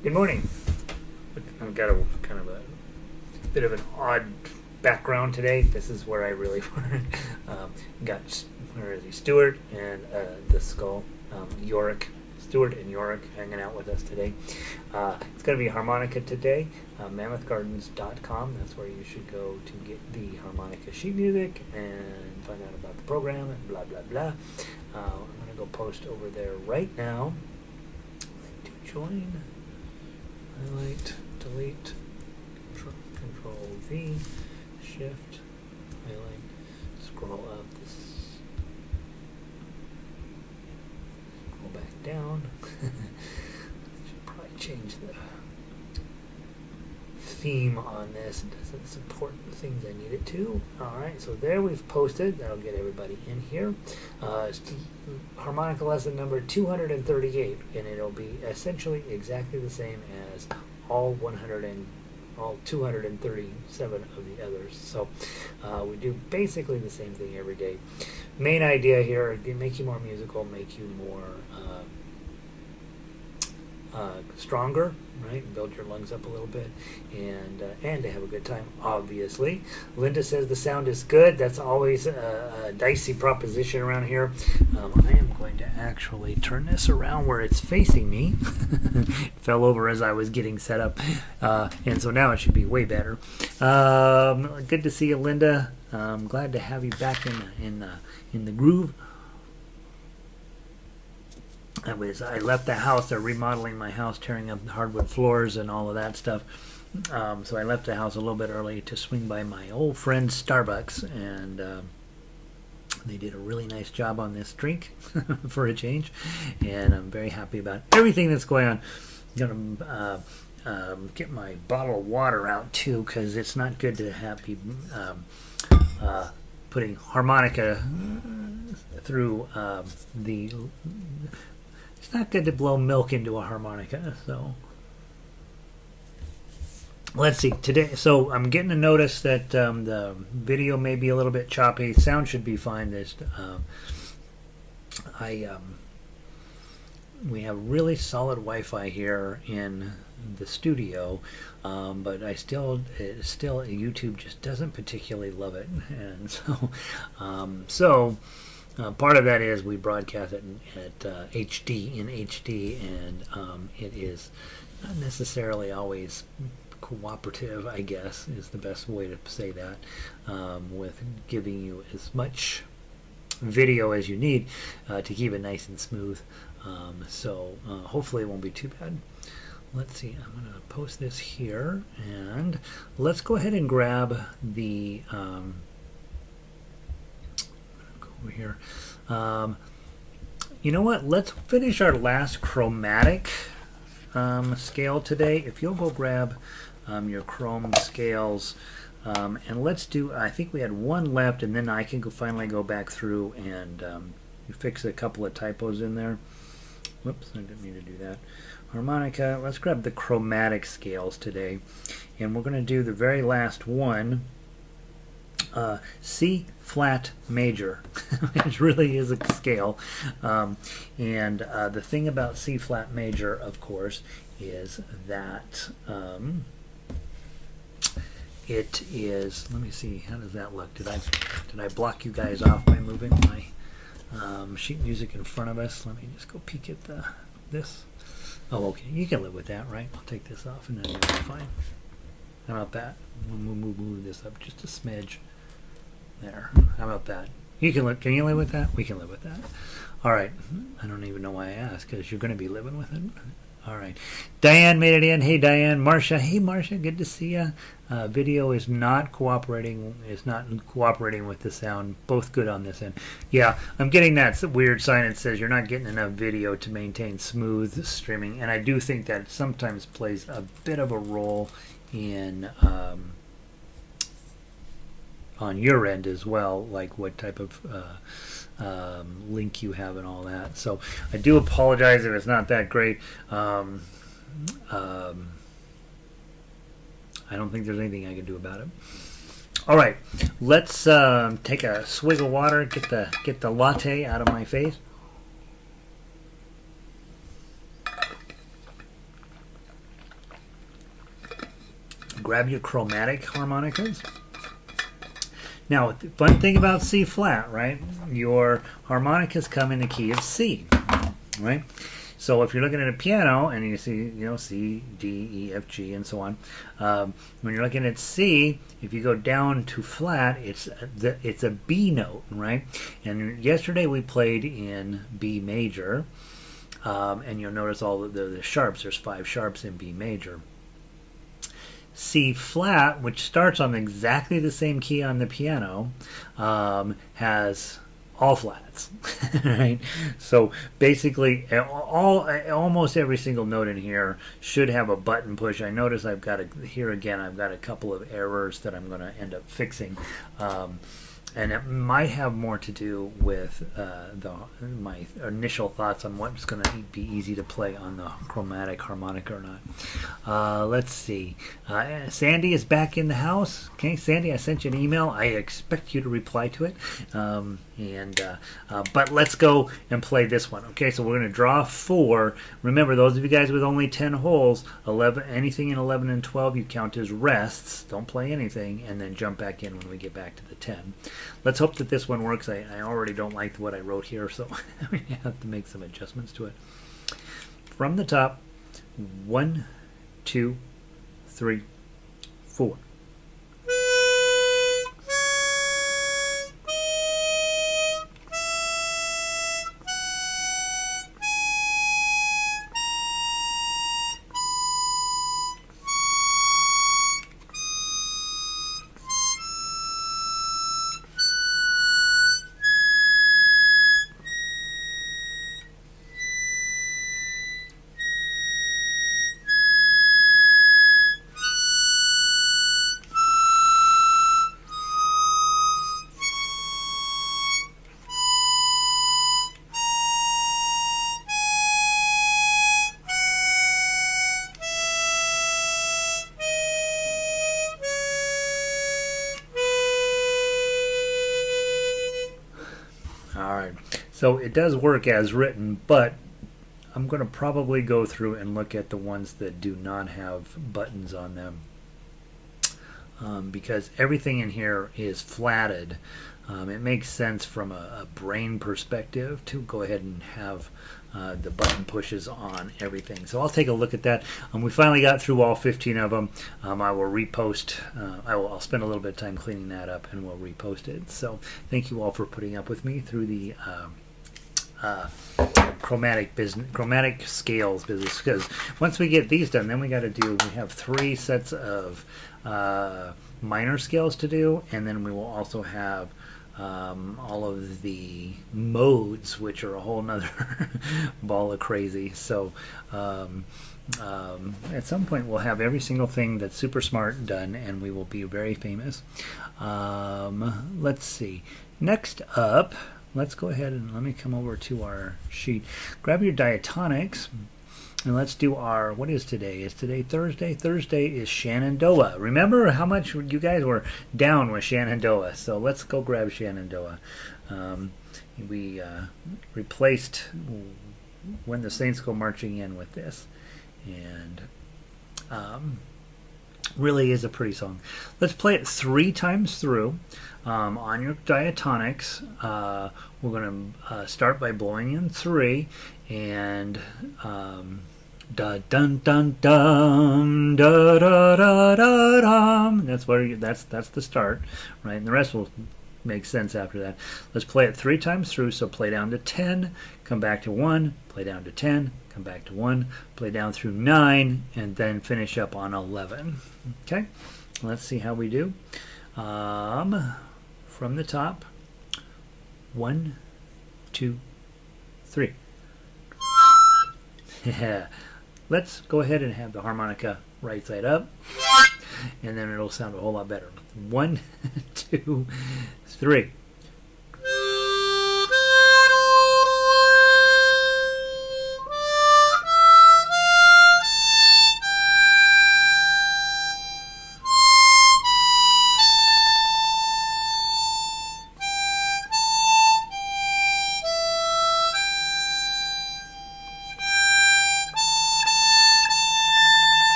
Good morning. I've got a kind of a bit of an odd background today. This is where I really got where is he? Stuart and the skull, Yorick. Stuart and Yorick hanging out with us today. It's going to be harmonica today. MammothGardens.com. That's where you should go to get the harmonica sheet music and find out about the program and blah blah blah. I'm going to go post over there right now. Link to join. Highlight, delete, control V, shift, highlight, scroll up this, scroll back down. Should probably change the theme on this. It doesn't support the things I need it to. Alright, so there we've posted. That'll get everybody in here. Harmonica lesson number 238, and it'll be essentially exactly the same as all 237 of the others. So we do basically the same thing every day. Main idea here: make you more musical, make you more stronger, right? Build your lungs up a little bit, and to have a good time, obviously. Linda says the sound is good. That's always a dicey proposition around here. I am going to actually turn this around where it's facing me. It fell over as I was getting set up, and so now it should be way better. Good to see you, Linda. I'm glad to have you back in the groove. I left the house. They're remodeling my house, tearing up the hardwood floors and all of that stuff. So I left the house a little bit early to swing by my old friend Starbucks, and they did a really nice job on this drink for a change, and I'm very happy about everything that's going on. I'm gonna get my bottle of water out too, because it's not good to have people putting harmonica through the. It's not good to blow milk into a harmonica, so let's see today. So I'm getting a notice that the video may be a little bit choppy. Sound should be fine. We have really solid Wi-Fi here in the studio, but YouTube just doesn't particularly love it, and so. Part of that is we broadcast it at HD, and it is not necessarily always cooperative, I guess, is the best way to say that, with giving you as much video as you need to keep it nice and smooth. So hopefully it won't be too bad. Let's see, I'm going to post this here, and let's go ahead and grab the... over here. You know what? Let's finish our last chromatic scale today. If you'll go grab your chrome scales, and let's do. I think we had one left, and then I can finally go back through and fix a couple of typos in there. Whoops, I didn't mean to do that. Harmonica. Let's grab the chromatic scales today, and we're going to do the very last one. C flat major, which really is a scale, and the thing about C flat major, of course, is that it is. Let me see. How does that look? Did I block you guys off by moving my sheet music in front of us? Let me just go peek at this. Oh, okay. You can live with that, right? I'll take this off, and then you'll be fine. How about that? We'll move this up just a smidge. There. How about that? You can live. Can you live with that? We can live with that. All right. I don't even know why I asked, because you're going to be living with it. All right. Diane made it in. Hey, Diane. Marcia. Hey, Marcia. Good to see you. Video is not cooperating. It's not cooperating with the sound. Both good on this end. Yeah, I'm getting that weird sign that says you're not getting enough video to maintain smooth streaming, and I do think that sometimes plays a bit of a role in. On your end as well, like what type of link you have and all that. So I do apologize if it's not that great. I don't think there's anything I can do about it. All right, let's take a swig of water, get the latte out of my face. grab your chromatic harmonicas. Now, the fun thing about C flat, right? Your harmonicas come in the key of C, right? So if you're looking at a piano and you see, you know, C, D, E, F, G, and so on, when you're looking at C, if you go down to flat, it's a B note, right? And yesterday we played in B major, and you'll notice all the sharps. There's 5 sharps in B major. C flat, which starts on exactly the same key on the piano, has all flats, right? So basically, almost every single note in here should have a button push. I notice I've got I've got a couple of errors that I'm going to end up fixing. And it might have more to do with my initial thoughts on what's going to be easy to play on the chromatic harmonica or not. Let's see. Sandy is back in the house. Okay, Sandy, I sent you an email. I expect you to reply to it. But let's go and play this one. Okay, so we're going to draw 4. Remember, those of you guys with only 10 holes, 11, anything in 11 and 12 you count as rests. Don't play anything, and then jump back in when we get back to the 10. Let's hope that this one works. I already don't like what I wrote here, so I have to make some adjustments to it. From the top, 1, 2, 3, 4. So it does work as written, but I'm going to probably go through and look at the ones that do not have buttons on them, because everything in here is flatted. It makes sense from a brain perspective to go ahead and have the button pushes on everything. So I'll take a look at that. We finally got through all 15 of them. I will repost. I'll spend a little bit of time cleaning that up, and we'll repost it. So thank you all for putting up with me through the chromatic scales business, because once we get these done, then we have 3 sets of minor scales to do, and then we will also have all of the modes, which are a whole nother ball of crazy. So at some point we'll have every single thing that's super smart done, and we will be very famous. Let's see. Next up, let's go ahead and let me come over to our sheet. Grab your diatonics, and let's do our, what is today? Is today Thursday? Thursday is Shenandoah. Remember how much you guys were down with Shenandoah, so let's go grab Shenandoah. We replaced When the Saints Go Marching In with this, and really is a pretty song. Let's play it 3 times through. On your diatonics, we're going to start by blowing in 3, and da dun dun dum da da da da dum. That's the start, right? And the rest will make sense after that. Let's play it 3 times through. So play down to 10, come back to 1, play down to 10, come back to 1, play down through 9, and then finish up on 11. Okay, let's see how we do. From the top, 1, 2, 3. Let's go ahead and have the harmonica right side up, and then it'll sound a whole lot better. 1, 2, 3.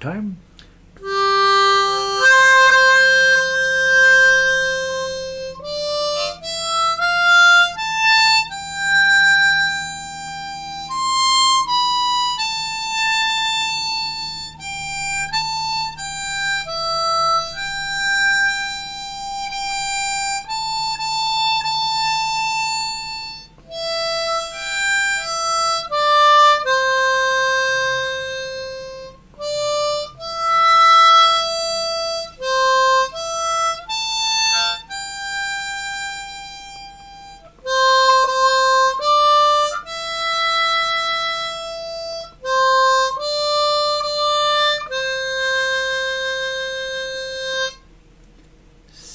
time.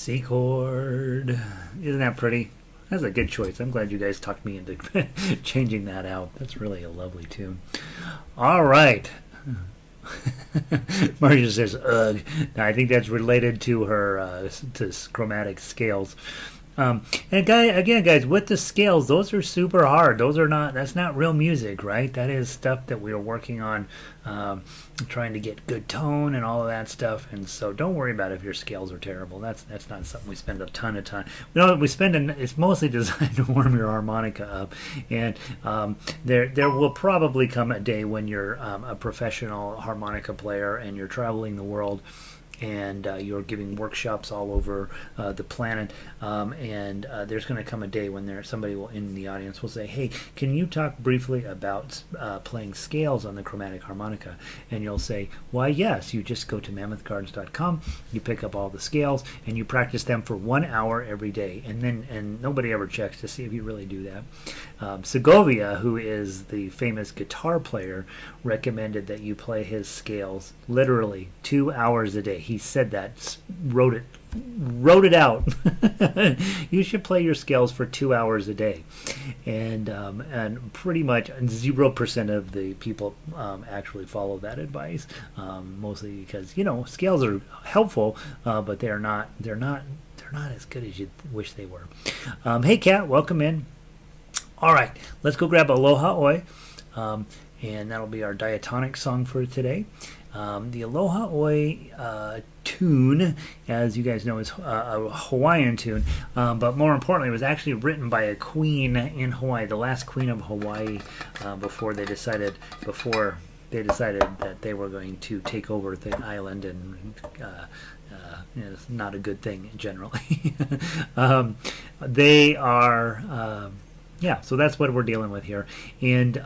C chord. Isn't that pretty? That's a good choice. I'm glad you guys talked me into changing that out. That's really a lovely tune. All right. Marcia says, ugh. Now, I think that's related to her to chromatic scales. And guys, with the scales, those are super hard. That's not real music, right? That is stuff that we are working on, trying to get good tone and all of that stuff. And so don't worry about if your scales are terrible. That's not something we spend a ton of time. It's mostly designed to warm your harmonica up. And there will probably come a day when you're a professional harmonica player and you're traveling the world, and you're giving workshops all over the planet, and there's going to come a day when somebody in the audience will say, hey, can you talk briefly about playing scales on the chromatic harmonica? And you'll say, why, yes, you just go to mammothcards.com, you pick up all the scales, and you practice them for 1 hour every day, and nobody ever checks to see if you really do that. Segovia, who is the famous guitar player, recommended that you play his scales literally 2 hours a day. He said that, wrote it out. You should play your scales for 2 hours a day, and pretty much 0% of the people actually follow that advice. Mostly because scales are helpful, but they're not as good as you wish they were. Hey, Kat, welcome in. All right, let's go grab Aloha Oe, and that'll be our diatonic song for today. The Aloha Oe tune, as you guys know, is a Hawaiian tune, but more importantly, it was actually written by a queen in Hawaii, the last queen of Hawaii, before they decided that they were going to take over the island, and it's not a good thing generally. They are, so that's what we're dealing with here, and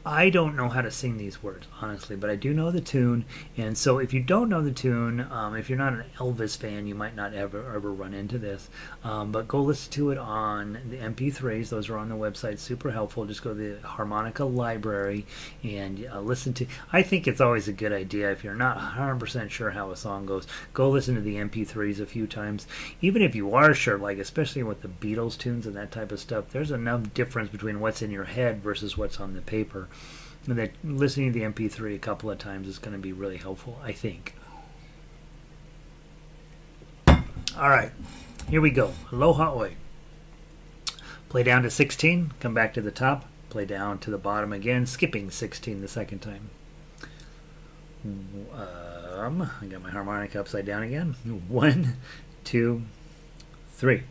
I don't know how to sing these words, honestly, but I do know the tune. And so if you don't know the tune, if you're not an Elvis fan, you might not ever run into this. But go listen to it on the MP3s. Those are on the website. Super helpful. Just go to the harmonica library and listen to. I think it's always a good idea, if you're not 100% sure how a song goes, go listen to the MP3s a few times. Even if you are sure, like especially with the Beatles tunes and that type of stuff, there's enough difference between what's in your head versus what's on the paper, and that listening to the MP3 a couple of times is going to be really helpful, I think. All right, here we go. Aloha Oe. Play down to 16, come back to the top, play down to the bottom again, skipping 16 the second time. I got my harmonica upside down again. 1, 2, 3.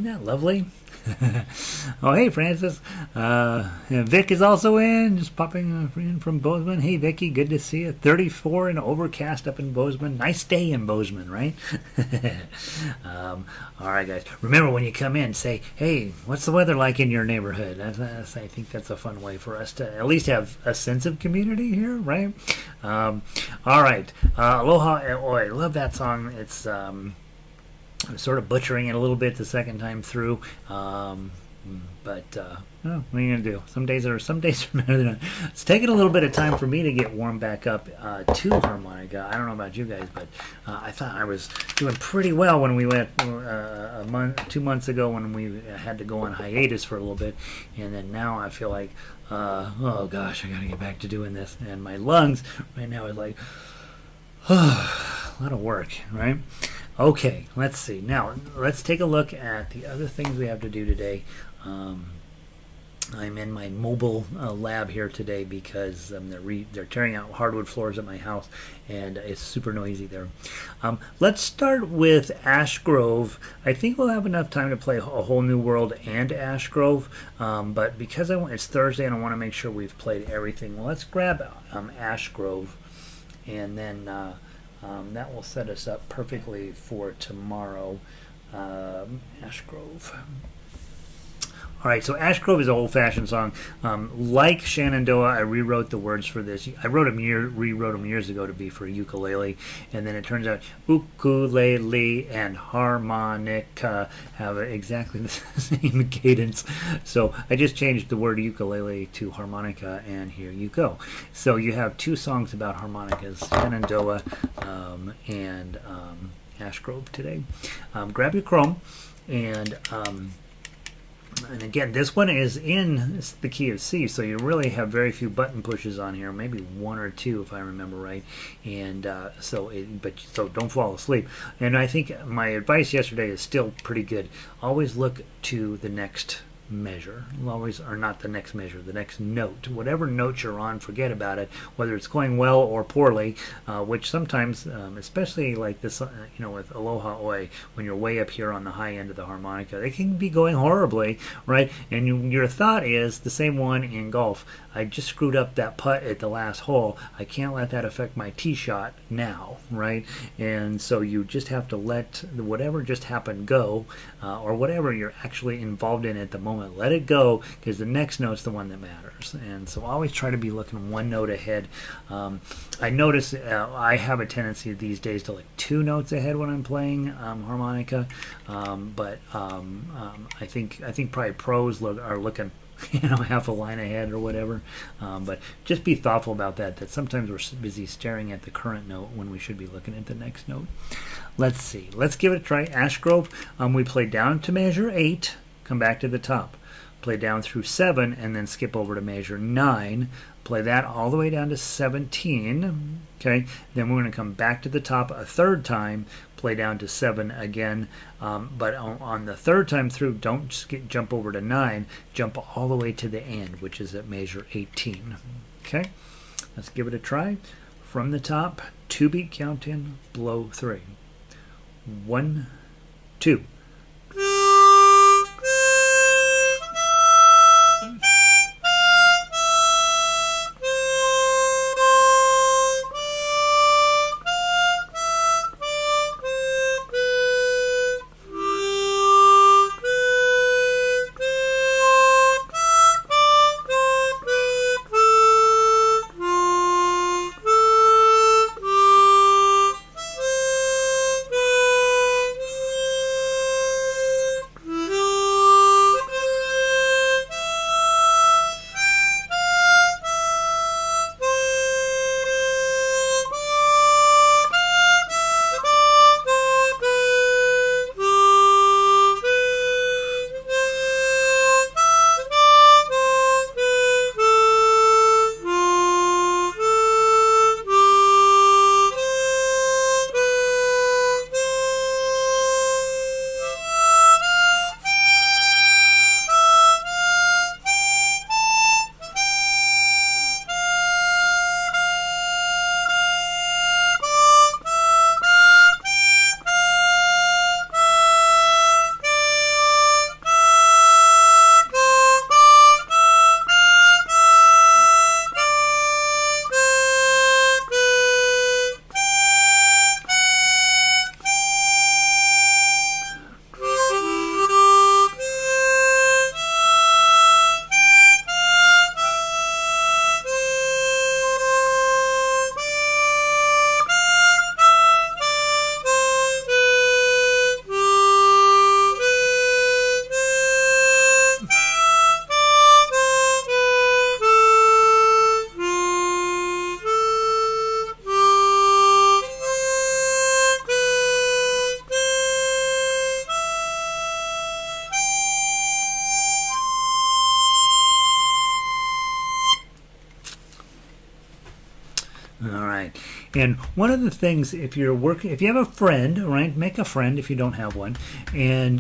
that lovely? Oh, hey, Francis. Vic is also in, just popping in from Bozeman. Hey, Vicky, good to see you. 34 and overcast up in Bozeman. Nice day in Bozeman, right? All right, guys. Remember, when you come in, say, hey, what's the weather like in your neighborhood? I think that's a fun way for us to at least have a sense of community here, right? All right. Aloha Oe. Love that song. It's... I'm sort of butchering it a little bit the second time through, but what are you gonna do? Some days are better than others. It's taken a little bit of time for me to get warmed back up to harmonica. I don't know about you guys, but I thought I was doing pretty well when we went 2 months ago when we had to go on hiatus for a little bit, and then now I feel like, oh gosh, I gotta get back to doing this, and my lungs right now is like, a lot of work, right? Okay, let's see. Now, let's take a look at the other things we have to do today. I'm in my mobile lab here today because they're tearing out hardwood floors at my house, and it's super noisy there. Let's start with Ash Grove. I think we'll have enough time to play A Whole New World and Ash Grove, but because it's Thursday and I want to make sure we've played everything, well, let's grab Ash Grove, and then... that will set us up perfectly for tomorrow. Ash Grove. All right, so Ash Grove is an old-fashioned song. Like Shenandoah, I rewrote the words for this. I rewrote them years ago to be for ukulele, and then it turns out ukulele and harmonica have exactly the same cadence. So I just changed the word ukulele to harmonica, and here you go. So you have two songs about harmonicas, Shenandoah and Ash Grove today. Grab your Chrome, and again, this one is in the key of C, so you really have very few button pushes on here, maybe one or two if I remember right. And so don't fall asleep. And I think my advice yesterday is still pretty good. Always look to the next measure, or not the next measure, the next note. Whatever note you're on, forget about it, whether it's going well or poorly, which sometimes, especially like this, with Aloha Oe, when you're way up here on the high end of the harmonica, it can be going horribly, right? And your thought is the same one in golf. I just screwed up that putt at the last hole. I can't let that affect my tee shot now, right? And so you just have to let whatever just happened go, or whatever you're actually involved in at the moment, let it go, because the next note's the one that matters. And so always try to be looking one note ahead. I notice I have a tendency these days to look 2 notes ahead when I'm playing harmonica, but I think probably pros are looking half a line ahead or whatever, but just be thoughtful about that sometimes we're busy staring at the current note when we should be looking at the next note. Let's see, let's give it a try. Ash Grove, we play down to measure 8, come back to the top, play down through 7, and then skip over to measure 9, play that all the way down to 17. Okay, then we're going to come back to the top a third time, play down to 7 again, but on the third time through, don't jump over to 9, jump all the way to the end, which is at measure 18. Okay, let's give it a try. From the top, 2-beat count in, blow 3. 1, 2. All right. And one of the things, if you're working, if you have a friend, right, make a friend if you don't have one, and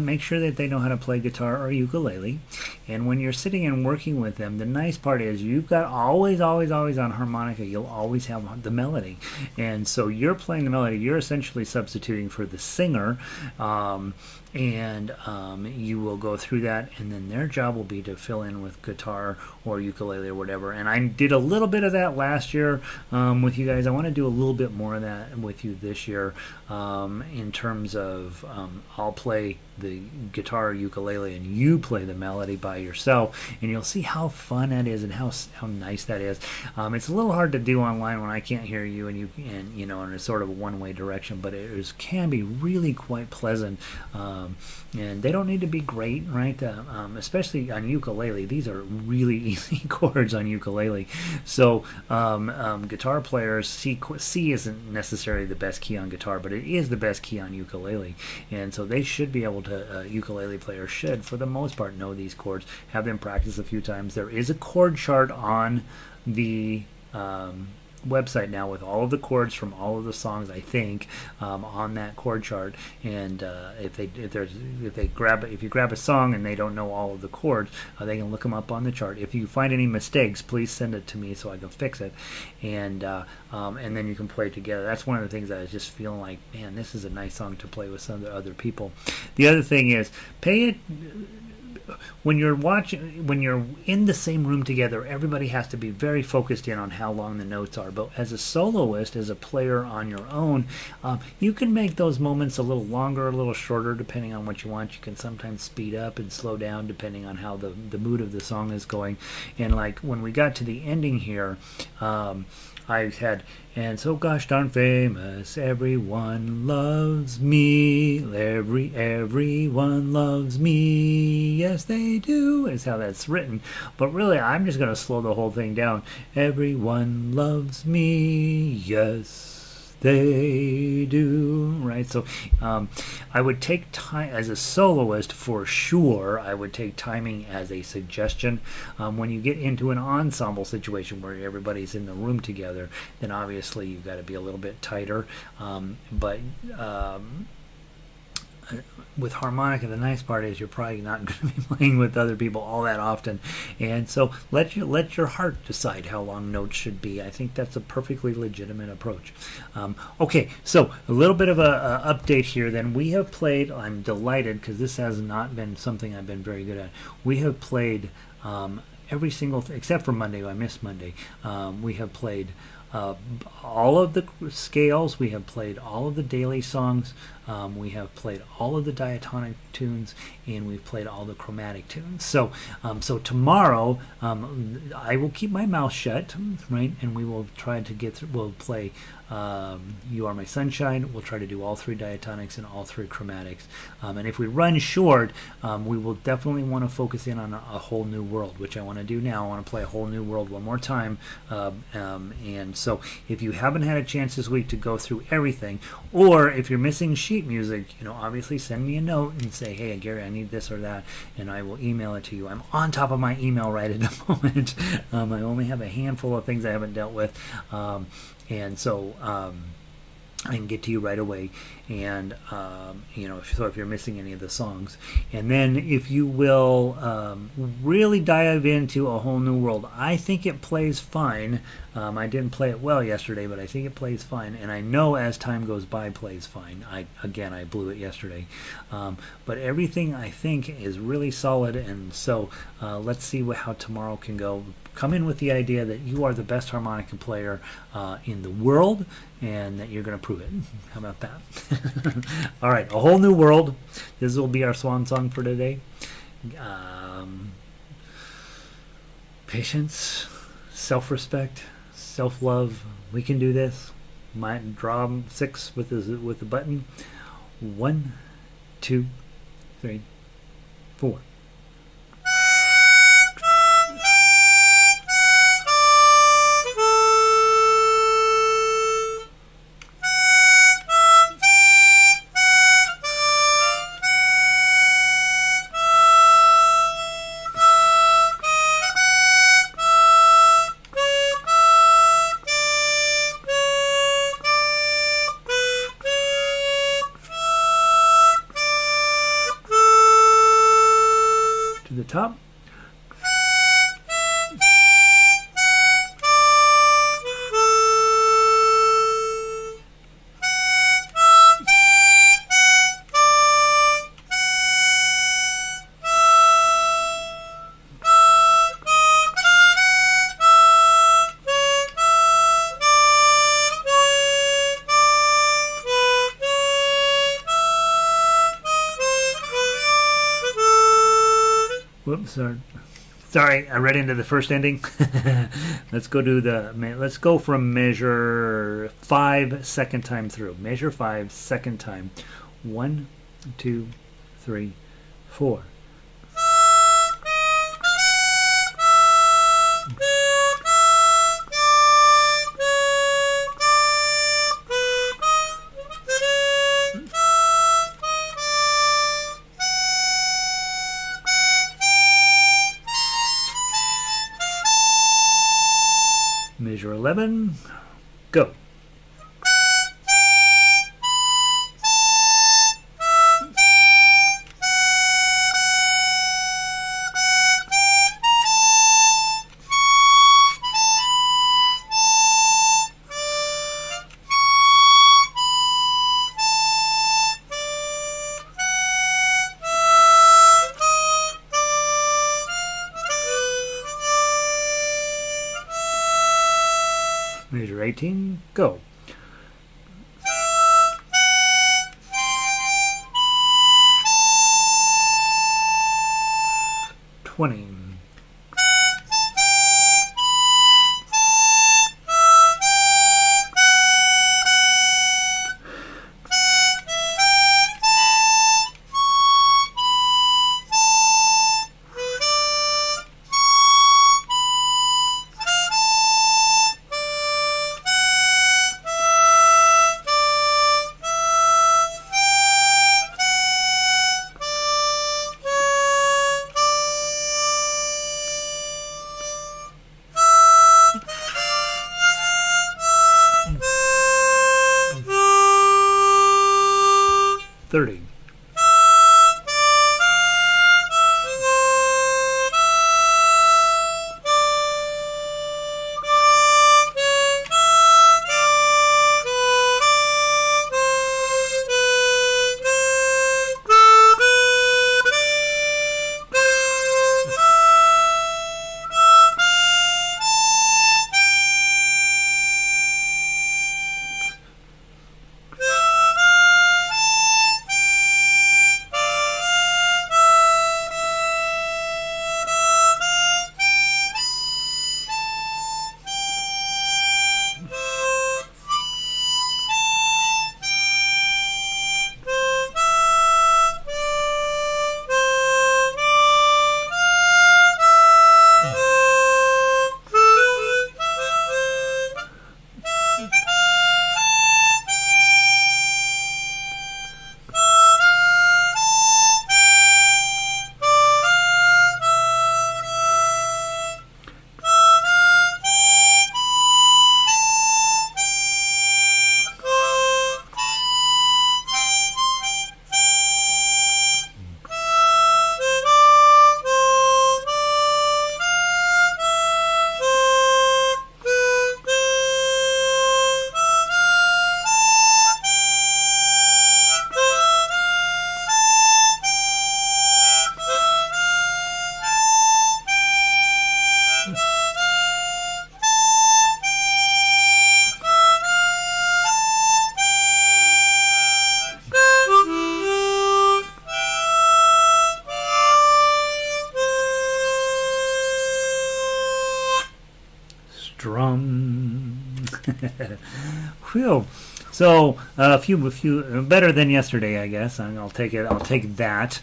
make sure that they know how to play guitar or ukulele. And when you're sitting and working with them, the nice part is you've got always on harmonica, you'll always have the melody. And so you're playing the melody, you're essentially substituting for the singer. And you will go through that, and then their job will be to fill in with guitar or ukulele or whatever. And I did a little bit of that last year with you guys. I want to do a little bit more of that with you this year in terms of I'll play the guitar or ukulele and you play the melody by yourself, and you'll see how fun that is and how nice that is. It's a little hard to do online when I can't hear you and you know, in a sort of a one-way direction, but it can be really quite pleasant. And they don't need to be great, right? Especially on ukulele, these are really easy chords on ukulele. So guitar players, C isn't necessarily the best key on guitar, but it is the best key on ukulele, and so they should be able to. Ukulele players should, for the most part, know these chords, have them practice a few times. There is a chord chart on the website now with all of the chords from all of the songs, I think, on that chord chart. And if you grab a song and they don't know all of the chords, they can look them up on the chart. If you find any mistakes, please send it to me so I can fix it, and then you can play together. That's one of the things that I was just feeling like, man, this is a nice song to play with some other people. The other thing is, pay it. When you're in the same room together, everybody has to be very focused in on how long the notes are. But as a soloist, as a player on your own, you can make those moments a little longer, a little shorter, depending on what you want. You can sometimes speed up and slow down depending on how the mood of the song is going. And like when we got to the ending here, I had, and so gosh darn famous, everyone loves me, everyone loves me, yes they do, is how that's written. But really, I'm just going to slow the whole thing down. Everyone loves me, yes they do, right? So I would take time as a soloist for sure. I would take timing as a suggestion. When you get into an ensemble situation where everybody's in the room together, then obviously you've got to be a little bit tighter. But with harmonica, the nice part is you're probably not going to be playing with other people all that often, and so let your heart decide how long notes should be. I think that's a perfectly legitimate approach. Okay, so a little bit of a update here. Then we have played. I'm delighted because this has not been something I've been very good at. We have played every single except for Monday. I missed Monday. We have played all of the scales. We have played all of the daily songs. We have played all of the diatonic tunes, and we've played all the chromatic tunes. So tomorrow, I will keep my mouth shut, right? And we will try to get through. We'll play You Are My Sunshine. We'll try to do all three diatonics and all three chromatics. And if we run short, we will definitely want to focus in on a whole new world, which I want to do now. I want to play a whole new world one more time. And so if you haven't had a chance this week to go through everything, or if you're missing sheet music, obviously send me a note and say, hey, Gary, I need this or that, and I will email it to you. I'm on top of my email right at the moment. I only have a handful of things I haven't dealt with, and so I can get to you right away. And if you're missing any of the songs, and then if you will really dive into A Whole New World, I think it plays fine. I didn't play it well yesterday, but I think it plays fine, and I know as time goes by plays fine. I blew it yesterday, but everything I think is really solid, and so let's see how tomorrow can go. Come in with the idea that you are the best harmonica player in the world, and that you're going to prove it. How about that? All right, A Whole New World. This will be our swan song for today. Patience, self-respect, self-love. We can do this. Might draw 6 with the button. 1, 2, 3, 4. top. Whoops, sorry, I read into the first ending. Let's go from measure 5 second time through. Measure 5 second time. 1, 2, 3, 4. Measure 11, go. Measure 18, go. $20. $30. Drum. Whew. So a few better than yesterday, I guess. I'll take it. I'll take that.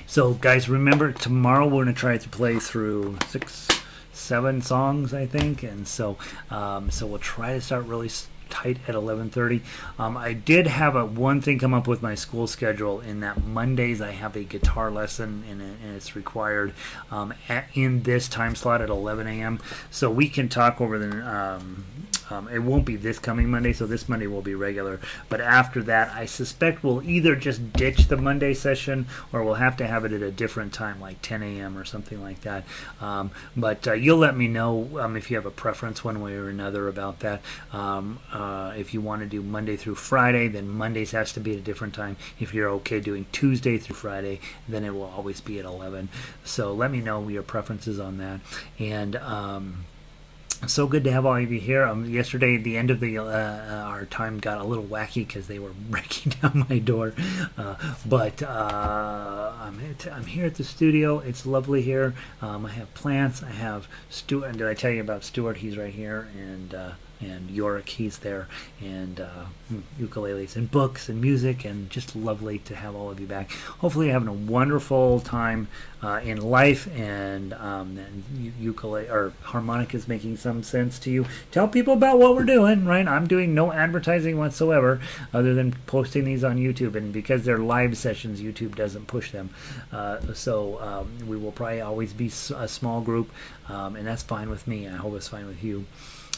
So guys, remember tomorrow we're going to try to play through 6-7 songs, I think, and so we'll try to start really tight at 11:30. I did have one thing come up with my school schedule in that Mondays I have a guitar lesson and it's required in this time slot at 11 a.m. So we can talk over It won't be this coming Monday, so this Monday will be regular. But after that, I suspect we'll either just ditch the Monday session, or we'll have to have it at a different time, like 10 a.m. or something like that. But you'll let me know if you have a preference one way or another about that. If you want to do Monday through Friday, then Mondays has to be at a different time. If you're okay doing Tuesday through Friday, then it will always be at 11. So let me know your preferences on that. And so good to have all of you here. Yesterday, at the end of the our time got a little wacky because they were breaking down my door. But I'm here at the studio. It's lovely here. I have plants. I have Stuart. Did I tell you about Stuart? He's right here. And Yorick, he's there, and ukuleles and books and music, and just lovely to have all of you back. Hopefully you're having a wonderful time in life, and ukulele or harmonica is making some sense to you. Tell people about what we're doing, right? I'm doing no advertising whatsoever other than posting these on YouTube, and because they're live sessions, YouTube doesn't push them. So we will probably always be a small group, and that's fine with me. I hope it's fine with you.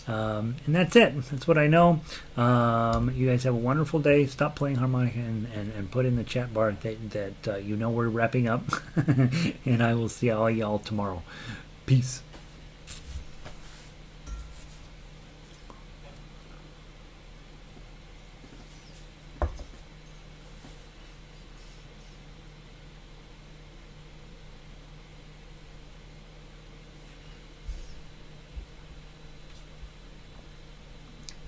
And that's it. That's what I know. You guys have a wonderful day. Stop playing harmonica and put in the chat bar that you know we're wrapping up. And I will see all y'all tomorrow. Peace.